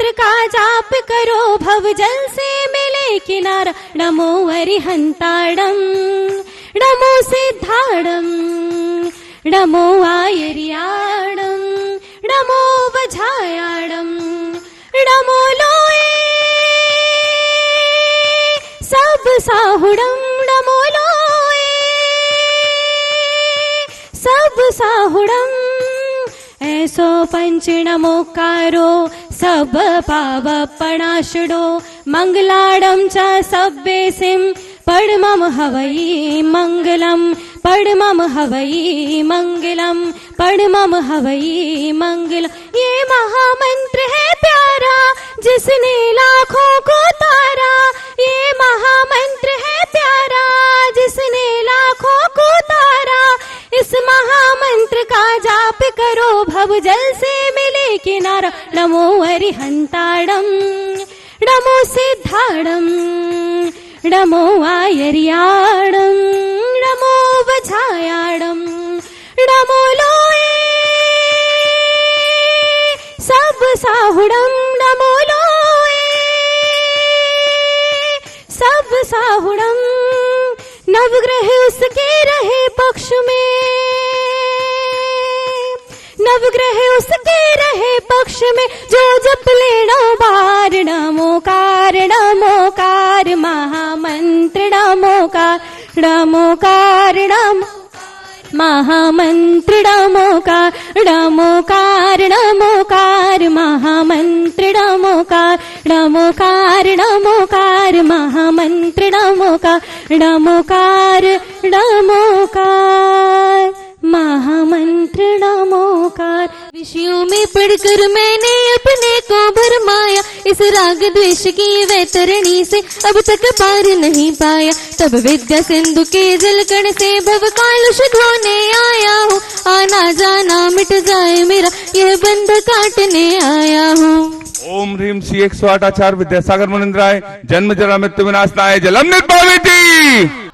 महामंत्र का जाप करो भव जल से मिले किनारा। नमो अरिहंताड़म नमो सिद्धाड़म नमो आयर्याड़म नमो वज्रायाड़म नमो लोए सब साहुड़म नमो लोए सब साहुड़म। ऐसो पंच नमोकारो सब पावपणाशुडो मंगलाड़म च सब्बे सिम पड़मम हवई मंगलम पड़मम हवई मंगलम पड़मम हवई मंगलम। ये महामंत्र है प्यारा जिसने लाखों को तारा। ये महामंत्र है प्यारा जिसने लाखों को तारा। इस महामंत्र का जाप करो भव जल से मिले किनारा। नमो अरिहंताड़म नमो सिद्धाड़म नमो आयर्याड़म नमो वज्रायाड़म नमो लोए सब साहुड़म नमो लोए सब साहुड़म। नवग्रह उसके रहे पक्ष में नवग्रह उसके रहे पक्ष में जो जप लेना बार। नमोकार नमोकार महामंत्र नमोकार नमोकार नमो महामंत्र नमोकार नमोकार नमोकार महामंत्र नमोकार नमोकार नमोकार महामंत्र नमोकार नमोकार नमोकार महामंत्र नमोकार। विषयों में पढ़कर मैंने अपने को भरमाया। इस राग द्वेष की वैतरणी से अब तक पार नहीं पाया। तब विद्या सिंधु के जलकण से भव कालुष धोने आया हूँ। आना जाना मिट जाए मेरा यह बंध काटने आया हूँ। ओम ह्रीम श्री 108 आचार्य विद्यासागर मुनिंद्राय जन्म जरा मृत्यु विनाशनाय जलम निर्भाविती।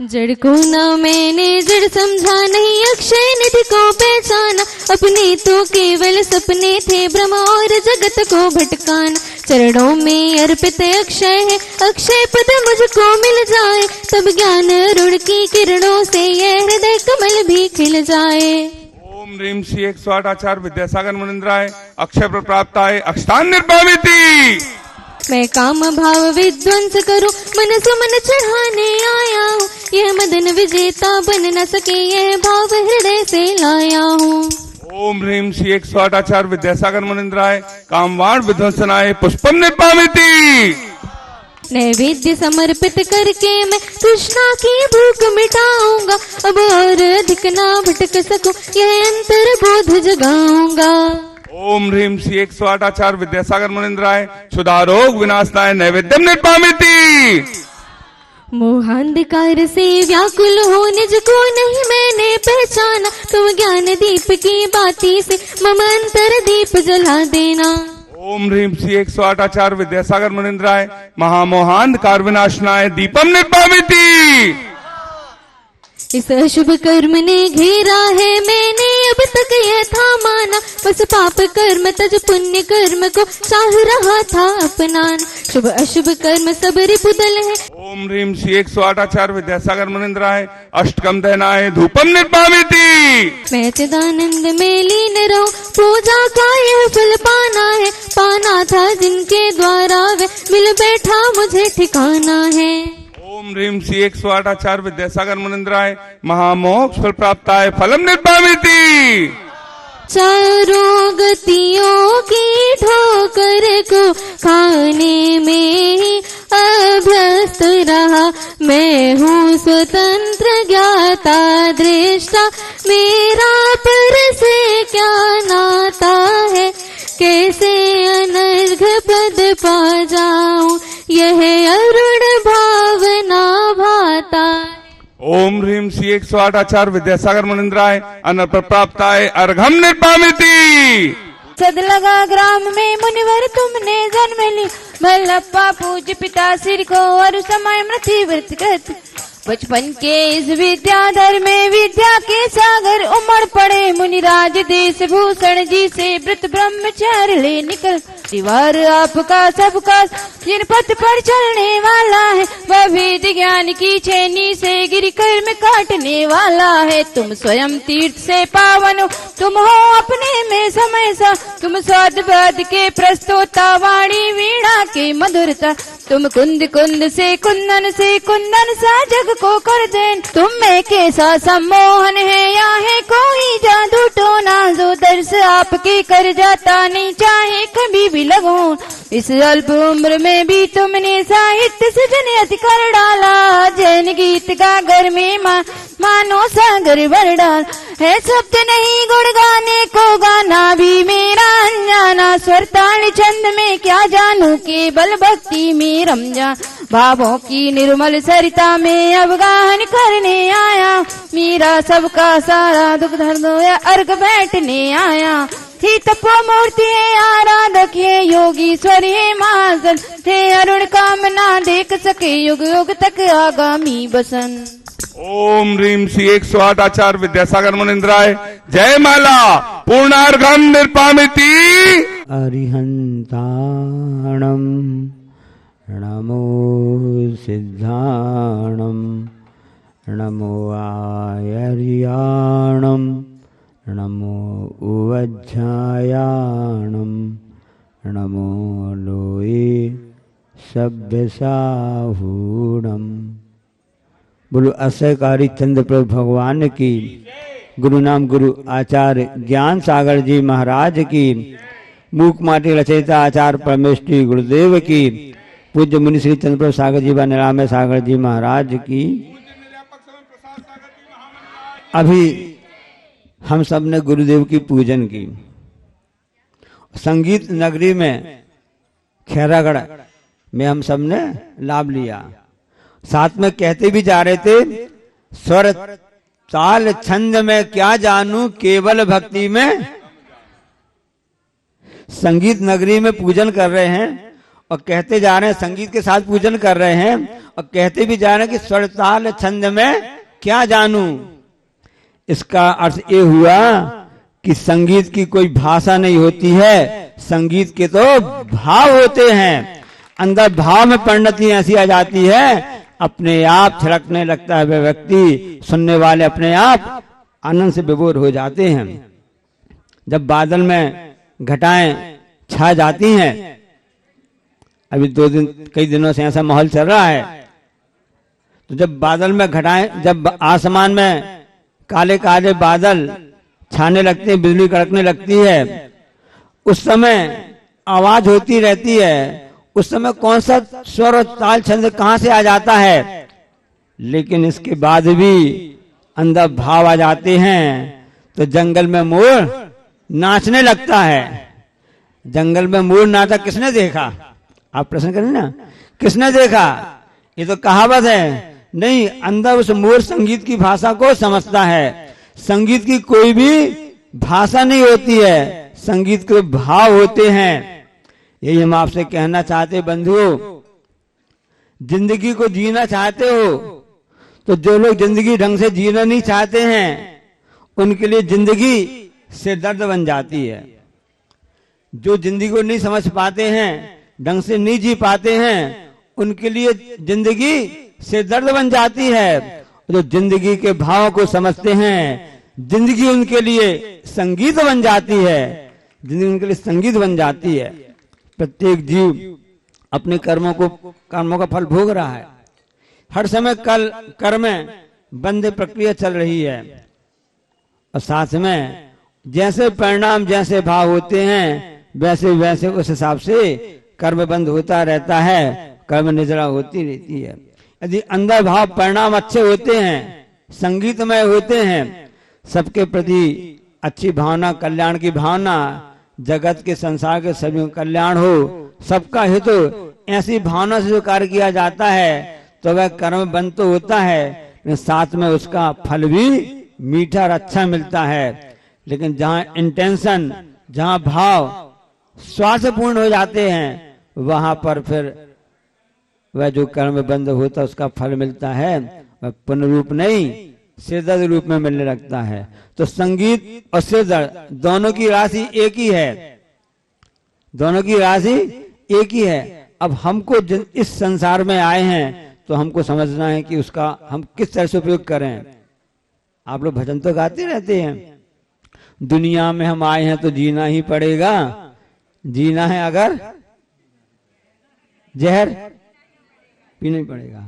जड़ को न मैंने जड़ समझा नहीं अक्षय निधि को पहचाना। अपने तो केवल सपने थे ब्रह्म और जगत को भटकाना। चरणों में अर्पित अक्षय है अक्षय पद मुझको मिल जाए। तब ज्ञान रुण की किरणों से यह हृदय कमल भी खिल जाए। ओम ह्रीम श्री 108 आचार्य विद्यासागर मुनिंद्राय अक्षय प्राप्ताय अक्षतान निर्भाविती। मैं काम भाव विध्वंस करूं मन सुमन चढ़ाने आया हूँ। यह मदन विजेता बन न सके यह भाव हृदय से लाया हूँ। ओम ह्रीम श्री 108 आचार्य विद्यासागर मुनिंद्राय कामवाण विध्वंसनाय पुष्पम निर्भाविती। नैवेद्य समर्पित करके मैं कृष्णा की भूख मिटाऊंगा। अब और अधिक ना भटक सकूं यह अंतर बोध जगाऊंगा। ओम ह्रीम श्री 108 आचार्य विद्यासागर मुनिंद्राय क्षुधारोग विनाशनाय नैवेद्यम निर्भाविती। मोहांधकार से व्याकुल हो निज को नहीं मैंने पहचाना। तुम ज्ञान दीप की बाती से मम अंतर दीप जला देना। ओम ह्रीम श्री 108 आचार्य विद्यासागर मुनिंद्राय महामोहांधकार विनाशनाय दीपम निर्भाविती। इस अशुभ कर्म ने घेरा है मैंने अब तक यह था माना। बस पाप कर्म तज पुण्य कर्म को चाह रहा था अपनाना। शुभ अशुभ कर्म सब रिपुदल है। ओम ह्रीम श्री 108 आचार्य विद्यासागर मुनिंद्राय अष्टकम दहनाय धूपम निर्भाविती। मैं चिदानंद में लीन रहूं पूजा का यह फल पाना है। पाना था जिनके द्वारा वे मिल बैठा मुझे ठिकाना है। ओम ह्रीम श्री 108 आचार्य विद्यासागर मुनिंद्राय महामोक्ष फल प्राप्ताय फलम निर्भाविती। चारों गतियों की ठोकर को खाने में ही अभ्यस्त रहा। मैं हूँ स्वतंत्र ज्ञाता दृष्टा मेरा पर से क्या नाता है। कैसे अनर्घ पद पा जाऊं यह अरुण भावना भाता। ओम ह्रीम श्री 108 आचार्य विद्यासागर मुनिंद्राय अनर्घ प्राप्ताय अर्घम निर्भाविती। सद लगा ग्राम में मुनिवर तुमने जन्म ली। भल्लप्पा पूज पिता सिर को और समय मृत्यु व्रत कहते। बचपन के इस विद्याधर में विद्या के सागर उमड़ पड़े मुनिराज देश भूषण जी से व्रत ब्रह्मचार्य ले निकल दीवार आपका सबका जिन पथ पर चलने वाला है वह वेद ज्ञान की छेनी से गिर कर्म काटने वाला है। तुम स्वयं तीर्थ से पावन हो, तुम हो अपने में समय सा, तुम स्वाद के प्रस्तोता वाणी वीणा के मधुरता, तुम कुंद कुंद से कुंदन सा जग को कर देन, तुम में कैसा सम्मोहन है या है कोई जादू टोना जो दर्श आपके कर जाता नहीं चाहे कभी भी लगो। इस अल्प उम्र में भी तुमने साहित्य सृजन अति कर डाला, जैन गीत का घर में मानो सागर भर डाल है। शब्द नहीं गुण गाने को गाना भी मेरा अनजाना, स्वर ताल छंद में क्या जानू केवल भक्ति में रमजा, भावों की निर्मल सरिता में अवगाहन करने आया, मेरा सबका सारा दुख दर्द अर्घ बैठने आया। ही तपो मूर्ति है आराधक है योगीश्वर है महाजन थे अरुण कामना देख सके युग युग तक आगामी बसन। ओम ह्रीम श्री 108 आचार्य विद्यासागर मुनिंद्राय जय माला पूर्णार्घम निर्पामिति अरिहंताणम नमो सिद्धाणम नमो आयर्याणम नमो उवज्झायाणम नमो लोये सभ्यसाहूणम। बोलो असहकारी चंद्र प्रभु भगवान की, गुरु नाम गुरु आचार्य ज्ञान सागर जी महाराज की, मूक माटी रचयिता आचार्य परमेश्वरी गुरुदेव की, पूज्य मुनि श्री चंद्र प्रभु सागर जी व निरामय सागर जी महाराज की। अभी हम सब ने गुरुदेव की पूजन की। संगीत नगरी में खैरागढ़ में हम सब ने लाभ लिया। साथ में कहते भी जा रहे थे, स्वर ताल छंद में क्या जानू केवल भक्ति में। संगीत नगरी में पूजन कर रहे हैं और कहते जा रहे हैं, संगीत के साथ पूजन कर रहे हैं और कहते भी जा रहे हैं कि स्वर ताल छंद में क्या जानू। इसका अर्थ ये हुआ कि संगीत की कोई भाषा नहीं होती है, संगीत के तो भाव होते हैं। अंदर भाव में परिणति ऐसी आ जाती है, अपने आप छिड़कने लगता है वह व्यक्ति, सुनने वाले अपने आप आनंद से विभोर हो जाते हैं। जब बादल में घटाएं छा जाती हैं, अभी कई दिनों से ऐसा माहौल चल रहा है, तो जब बादल में घटाएं, जब आसमान में काले काले बादल छाने लगते हैं, बिजली कड़कने लगती है, उस समय आवाज होती रहती है। उस समय कौन सा स्वर और ताल छंद कहां से आ जाता है, लेकिन इसके बाद भी अंदर भाव आ जाते हैं। तो जंगल में मोर नाचने लगता है। जंगल में मोर नाचा किसने देखा? आप प्रश्न करें ना, किसने देखा? ये तो कहावत है। नहीं, अंदर उस मोर संगीत की भाषा को समझता है। संगीत की कोई भी भाषा नहीं होती है, संगीत के भाव होते हैं। यही हम आपसे कहना चाहते बंधुओं, जिंदगी को जीना चाहते हो तो जो लोग जिंदगी ढंग से जीना नहीं चाहते हैं उनके लिए जिंदगी से दर्द बन जाती है। जो जिंदगी को नहीं समझ पाते हैं, ढंग से नहीं जी पाते हैं, उनके लिए जिंदगी से दर्द बन जाती है। जो जिंदगी के भाव को समझते हैं, जिंदगी उनके लिए संगीत बन जाती है, जिंदगी उनके लिए संगीत बन जाती है। प्रत्येक जीव अपने कर्मों का फल भोग रहा है। हर समय कर्म में बंध प्रक्रिया चल रही है और साथ में जैसे परिणाम जैसे भाव होते हैं वैसे वैसे उस हिसाब से कर्म बंद होता रहता है, कर्म निजरा होती रहती है। यदि अंदर भाव परिणाम अच्छे होते हैं, संगीतमय होते हैं, सबके प्रति अच्छी भावना, कल्याण की भावना, जगत के संसार के सभी कल्याण हो, सबका हित हो, ऐसी भावना से जो कार्य किया जाता है तो वह कर्म बंद तो होता है, लेकिन साथ में उसका फल भी मीठा और अच्छा मिलता है। लेकिन जहाँ इंटेंशन, जहाँ भाव स्वार्थपूर्ण हो जाते हैं, वहां पर फिर वह जो कर्म बंद होता है उसका फल मिलता है वह पूर्ण रूप नहीं सिरदर्द रूप में मिलने लगता है। तो संगीत और सिरदर्द दोनों की राशि एक ही है, दोनों की राशि एक ही है। अब हमको इस संसार में आए हैं तो हमको समझना है कि उसका हम किस तरह से उपयोग करें। आप लोग भजन तो गाते रहते हैं, दुनिया में हम आए हैं तो जीना ही पड़ेगा, जीना है अगर जहर पीना ही पड़ेगा।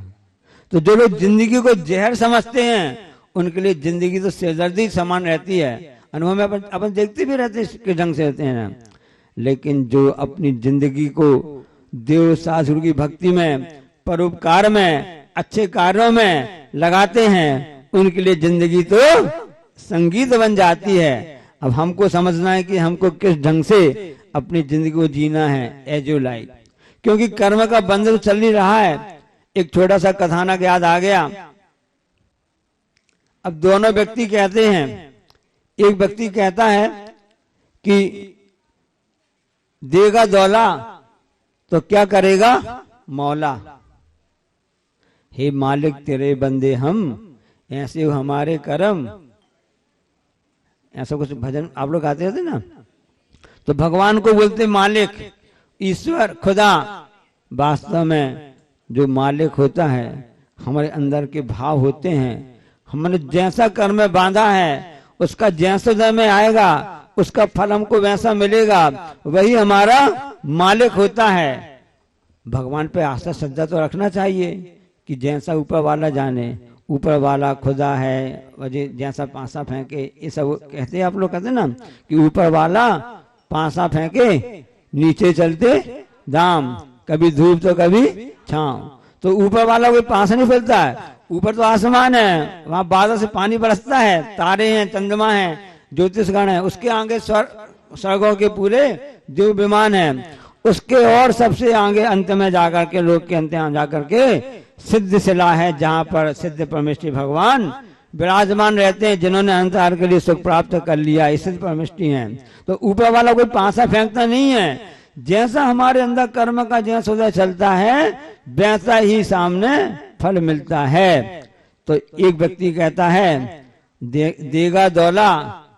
तो जो लोग जिंदगी को जहर समझते हैं उनके लिए जिंदगी तो सिरदर्दी समान रहती है। अनुभव में अपन देखते भी रहते हैं किस ढंग से रहते हैं ना। लेकिन जो अपनी जिंदगी को देव साधु की भक्ति में, परोपकार में, अच्छे कार्यों में लगाते हैं उनके लिए जिंदगी तो संगीत बन जाती है। अब हमको समझना है कि हमको किस ढंग से अपनी जिंदगी को जीना है एज यू लाइक, क्योंकि कर्म का बंधन चल ही रहा है। एक छोटा सा कथानक याद आ गया। अब दोनों व्यक्ति कहते हैं, एक व्यक्ति कहता है कि देगा दौला तो क्या करेगा मौला, हे मालिक तेरे बंदे हम, ऐसे हो हमारे कर्म। ऐसा कुछ भजन आप लोग गाते होते ना। तो भगवान को बोलते मालिक, ईश्वर, खुदा। वास्तव में जो मालिक होता है हमारे अंदर के भाव होते हैं। हमने जैसा कर्म में बांधा है उसका जैसा समय आएगा उसका फल हमको वैसा मिलेगा, वही हमारा मालिक होता है। भगवान पे आस्था श्रद्धा तो रखना चाहिए कि जैसा ऊपर वाला जाने, ऊपर वाला खुदा है, वजह जैसा पासा फेंके, ये सब कहते हैं आप लोग कहते हैं ना कि ऊपर वाला पासा फेंके नीचे चलते दाम, कभी धूप तो कभी छांव। तो ऊपर वाला कोई पासा नहीं फैलता है, ऊपर तो आसमान है, वहां बादल से पानी बरसता है, तारे हैं, चंद्रमा है, ज्योतिषगण है, उसके आगे स्वर्गों के पूरे देव विमान है, उसके और सबसे आगे अंत में जाकर के लोग के अंत में जाकर के सिद्ध शिला है जहां पर सिद्ध परमेष्टि भगवान विराजमान रहते हैं, जिन्होंने अंतकाल के लिए सुख प्राप्त कर लिया, ये सिद्ध परमेष्टि हैं। तो ऊपर वाला कोई पासा फेंकता नहीं है। जैसा हमारे अंदर कर्म का जैसा उदय चलता है वैसा ही सामने फल मिलता है। तो एक व्यक्ति कहता है देगा दौला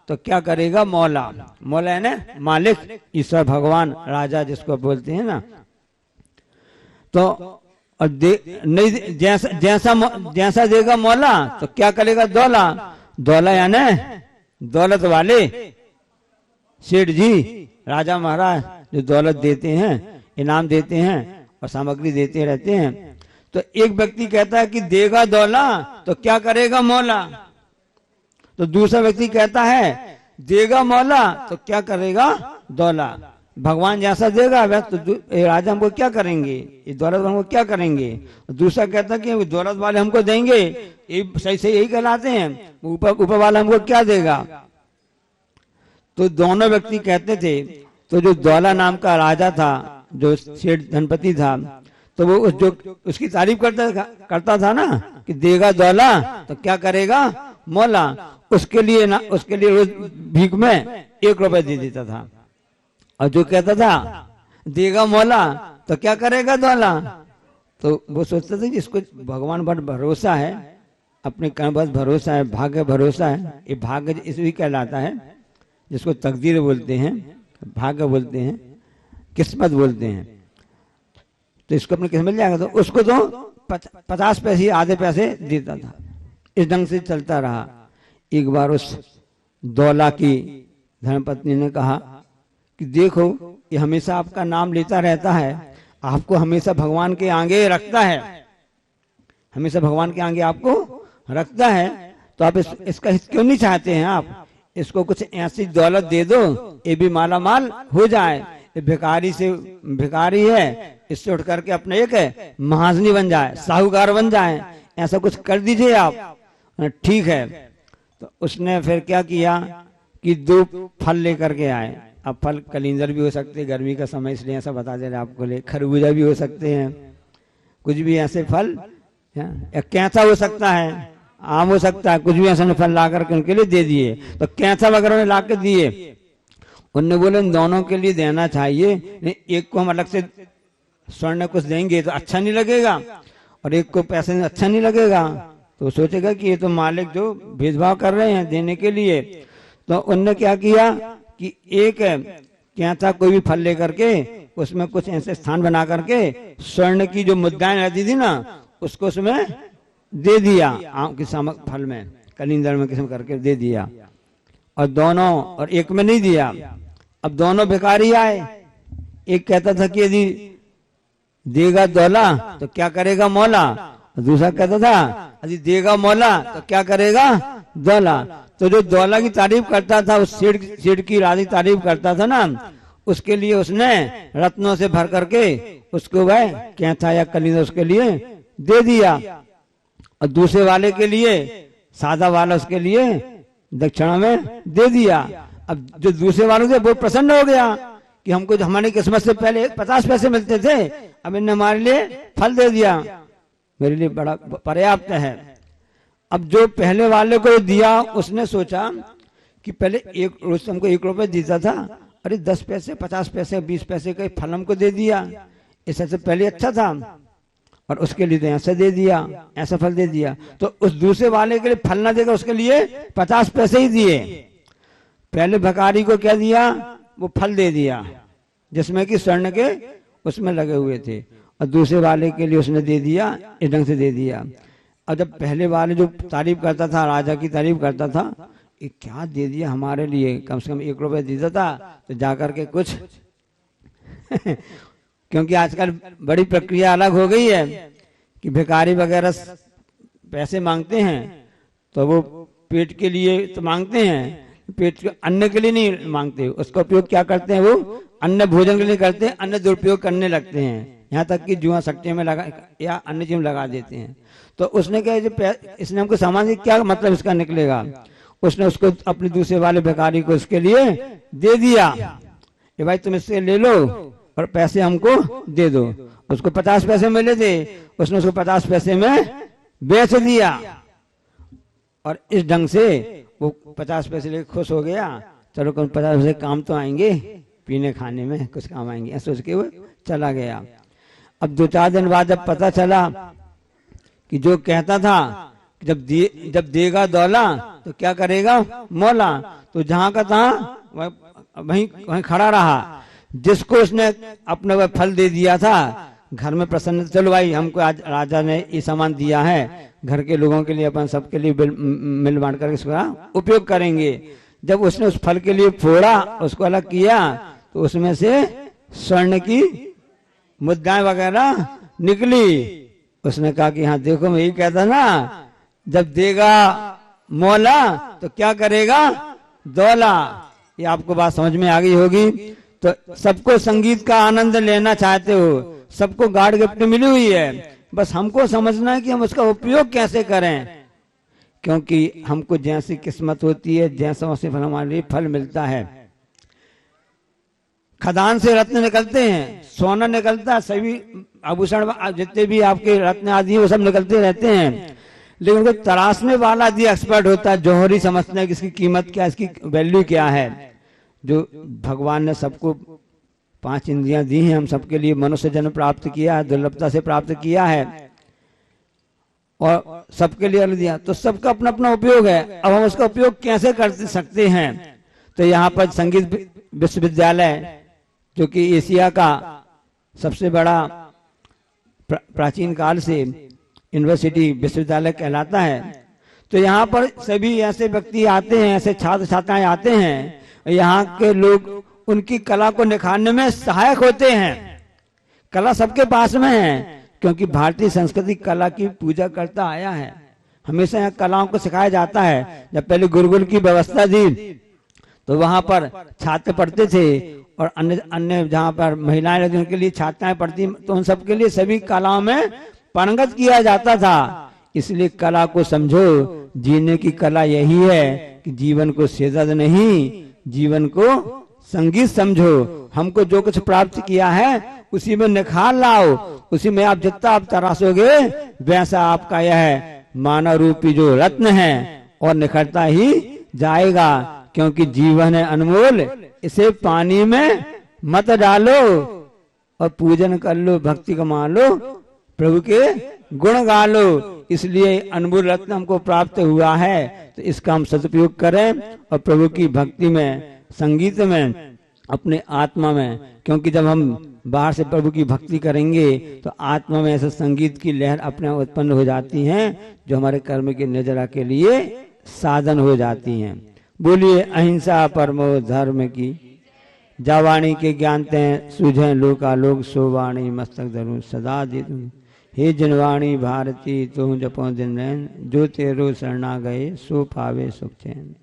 तो क्या करेगा मौला। मौला है ना मालिक, ईश्वर, भगवान, राजा जिसको बोलते हैं ना। तो और नहीं जैसा देगा मौला तो क्या करेगा दौला। दौला यानी दौलत वाले सेठ जी, राजा महाराज जो दौलत देते हैं, इनाम देते हैं और सामग्री देते रहते हैं। तो एक व्यक्ति कहता है कि देगा दौला तो क्या करेगा मौला। तो दूसरा व्यक्ति कहता है देगा मौला तो क्या करेगा दौला। भगवान जैसा देगा वैसा तो राजा हमको क्या करेंगे, ये दौलत हमको क्या करेंगे। दूसरा कहता है कि दौलत वाले हमको देंगे, ये सही से यही कहलाते हैं, ऊपर वाला हमको क्या देगा। तो दोनों व्यक्ति कहते थे। तो जो दौला नाम का राजा था, जो सेठ धनपति था, तो वो जो उसकी तारीफ करता था ना कि देगा दौला तो क्या करेगा मौला। उसके लिए रोज भीख में 1 रुपए दे देता था। और जो कहता था देगा मौला तो क्या करेगा दौला, तो वो सोचता था कि इसको भगवान पर भरोसा है, अपने कर्म पर भरोसा है, भाग्य भरोसा है। ये भाग्य इसलिए कहलाता है, जिसको तकदीर बोलते हैं, भाग्य बोलते हैं, किस्मत बोलते हैं। तो इसको अपने किस्मत मिल जाएगा। तो उसको तो 50 पैसे आधे पैसे देता था। इस ढंग से चलता रहा। एक बार उस दौला की धर्मपत्नी ने कहा कि देखो ये हमेशा आपका नाम लेता रहता है, आपको हमेशा भगवान के आगे रखता है, हमेशा भगवान के आगे आपको रखता है, तो आप इसका हित क्यों नहीं चाहते हैं। आप इसको कुछ ऐसी दौलत दे दो, ये भी माला माल हो जाए। भिखारी से भिखारी है, इससे उठ करके अपने एक महाजनी बन जाए, साहूकार बन जाए, ऐसा कुछ कर दीजिए आप। ठीक है। तो उसने फिर क्या किया कि 2 फल लेकर के आए। अब फल कलिंदर भी हो सकते हैं, गर्मी का समय इसलिए ऐसा बता दे रहे आपको, ले खरबूजा भी हो सकते हैं, कुछ भी ऐसे फल, कैंसा हो सकता है, आम हो सकता है, कुछ भी ऐसा फल ला करके उनके लिए दे दिए। तो कैंसा वगैरह ला के दिए। उनने बोले इन दोनों के लिए देना चाहिए, एक को हम अलग से स्वर्ण कुछ देंगे तो अच्छा नहीं लगेगा, और एक को पैसे अच्छा नहीं लगेगा। तो सोचेगा कि ये तो मालिक जो भेदभाव कर रहे हैं देने के लिए। तो उनने क्या किया कि एक क्या था, कोई भी फल लेकर के उसमें कुछ ऐसे स्थान बना करके स्वर्ण की जो मुद्राएं रहती थी ना, उसको उसमें दे दिया, आम के सामक फल में कलिंदर में किस्म करके दे दिया, और दोनों, और एक में नहीं दिया। अब दोनों भिखारी आए, एक कहता था कि यदि देगा दौला तो क्या करेगा मौला, दूसरा कहता था यदि देगा मौला तो क्या करेगा दौला। तो जो दौला की तारीफ करता था, उस सेठ की राजी तारीफ करता था ना, उसके लिए उसने रत्नों से भर करके उसको वह क्या था या कलिंदर उसके लिए दे दिया, और दूसरे वाले के लिए, सादा वाला उसके लिए दक्षिणा में दे दिया। अब जो दूसरे वालों से बहुत प्रसन्न हो गया कि हमको हमारी किस्मत से पहले 50 पैसे मिलते थे, अब इन्होंने हमारे लिए फल दे दिया, मेरे लिए बड़ा पर्याप्त है। अब जो पहले वाले को दिया उसने सोचा कि पहले एक रोज हमको 1 रुपए देता था, अरे 10 पैसे 50 पैसे 20 पैसे का फल हमको दे दिया, इससे से पहले अच्छा था, और उसके लिए तो ऐसा दे दिया, ऐसा फल दे दिया। तो उस दूसरे वाले के लिए फल ना देकर उसके लिए 50 पैसे ही दिए। पहले भिखारी को क्या दिया, वो फल दे दिया जिसमें कि स्वर्ण के उसमें लगे हुए थे, और दूसरे वाले के लिए उसने दे दिया, इस ढंग से दे दिया। और जब पहले वाले जो तारीफ करता था, राजा की तारीफ करता था, ये क्या दे दिया हमारे लिए, कम से कम 1 रुपए देता था तो जाकर के कुछ क्योंकि आजकल बड़ी प्रक्रिया अलग हो गई है कि भिखारी वगैरह पैसे मांगते हैं तो वो पेट के लिए तो मांगते हैं, पेट के अन्न के लिए नहीं मांगते, उसका उपयोग क्या करते हैं, वो अन्न भोजन के लिए करते हैं, अन्न दुरुपयोग करने लगते हैं, यहाँ तक कि जुआ सट्टे में लगा या अन्य चीज में लगा देते हैं। तो उसने कहा इसने हमको सामान क्या मतलब इसका निकलेगा, उसने उसको अपने दूसरे वाले भिखारी को उसके लिए दे दिया कि भाई तुम इससे ले लो और पैसे हमको दे दो। उसको 50 पैसे मिले थे, उसने उसको 50 पैसे में बेच दिया, और इस ढंग से वो 50 पैसे लेकर खुश हो गया, चलो 50 पैसे काम तो आएंगे, पीने खाने में कुछ काम आएंगे, ऐसा सोच के वो चला गया। अब 2-4 दिन बाद जब पता चला कि जो कहता था जब देगा दौला तो क्या करेगा मौला, तो जहां का तहां वहीं खड़ा रहा। जिसको उसने अपना वह फल दे दिया था, घर में प्रसन्न, चलो भाई हमको आज राजा ने ये सामान दिया है, घर के लोगों के लिए अपन सबके लिए मिल बांट कर इसका उपयोग करेंगे। जब उसने उस फल के लिए फोड़ा, उसको अलग किया, तो उसमें से स्वर्ण की मुद्राएं वगैरह निकली। उसने कहा कि हाँ देखो मैं यही कहता ना, जब देगा मौला तो क्या करेगा दौला। ये आपको बात समझ में आ गई होगी। तो सबको संगीत का आनंद लेना चाहते हो, सबको गॉड गिफ्ट मिली हुई है, बस हमको समझना है कि हम उसका उपयोग कैसे करें, क्योंकि हमको जैसी किस्मत होती है, जैसा वैसे फल हमारे लिए फल मिलता है। खदान से रत्न निकलते हैं, सोना निकलता है, सभी आभूषण जितने भी आपके रत्न आदि वो सब निकलते रहते हैं, लेकिन उनको तराशने वाला भी एक्सपर्ट होता है, जौहरी समझते हैं कि इसकी कीमत क्या, इसकी वैल्यू क्या है। जो भगवान ने सबको 5 इंद्रियां दी हैं, हम सबके लिए मनुष्य जन्म प्राप्त किया है, दुर्लभता से प्राप्त किया है, और सबके लिए अलग दिया, तो सबका अपना अपना उपयोग है। अब हम उसका उपयोग कैसे कर सकते हैं, तो यहाँ पर संगीत विश्वविद्यालय जो कि एशिया का सबसे बड़ा प्राचीन काल से यूनिवर्सिटी विश्वविद्यालय कहलाता है। तो यहाँ पर सभी ऐसे व्यक्ति आते हैं, ऐसे छात्र छात्राएं आते हैं, यहाँ के लोग उनकी कला को निखारने में सहायक होते हैं। कला सबके पास में है, क्योंकि भारतीय संस्कृति कला की पूजा करता आया है। हमेशा यहाँ कलाओं को सिखाया जाता है। जब पहले गुरुकुल की व्यवस्था थी तो वहां पर छात्र पढ़ते थे, और अन्य जहाँ पर महिलाएं रहती उनके लिए छात्राएं पढ़ती, तो उन सबके लिए सभी कलाओं में पारंगत किया जाता था। इसलिए कला को समझो, जीने की कला यही है कि जीवन को सेजद नहीं, जीवन को संगीत समझो। हमको जो कुछ प्राप्त किया है उसी में निखार लाओ, उसी में आप जितना आप तराशोगे वैसा आपका यह मानव रूपी जो रत्न है और निखरता ही जाएगा। क्योंकि जीवन है अनमोल, इसे पानी में मत डालो और पूजन कर लो, भक्ति कमा लो, प्रभु के गुण गा लो। इसलिए अनमोल रत्न हमको प्राप्त हुआ है, तो इसका हम सदुपयोग करें और प्रभु की भक्ति में, संगीत में, अपने आत्मा में, क्योंकि जब हम बाहर से प्रभु की भक्ति करेंगे तो आत्मा में ऐसे संगीत की लहर अपने उत्पन्न हो जाती हैं जो हमारे कर्म की निर्जरा के लिए साधन हो जाती हैं। बोलिए अहिंसा परमो धर्म की। जा वाणी के ज्ञानते सूझे लोकालोक, सो वाणी मस्तक धरू सदा दे तुम। हे जनवाणी भारती तुम जपो दिन रैन, जो तेरो शरणा गए सो पावे सुख चैन।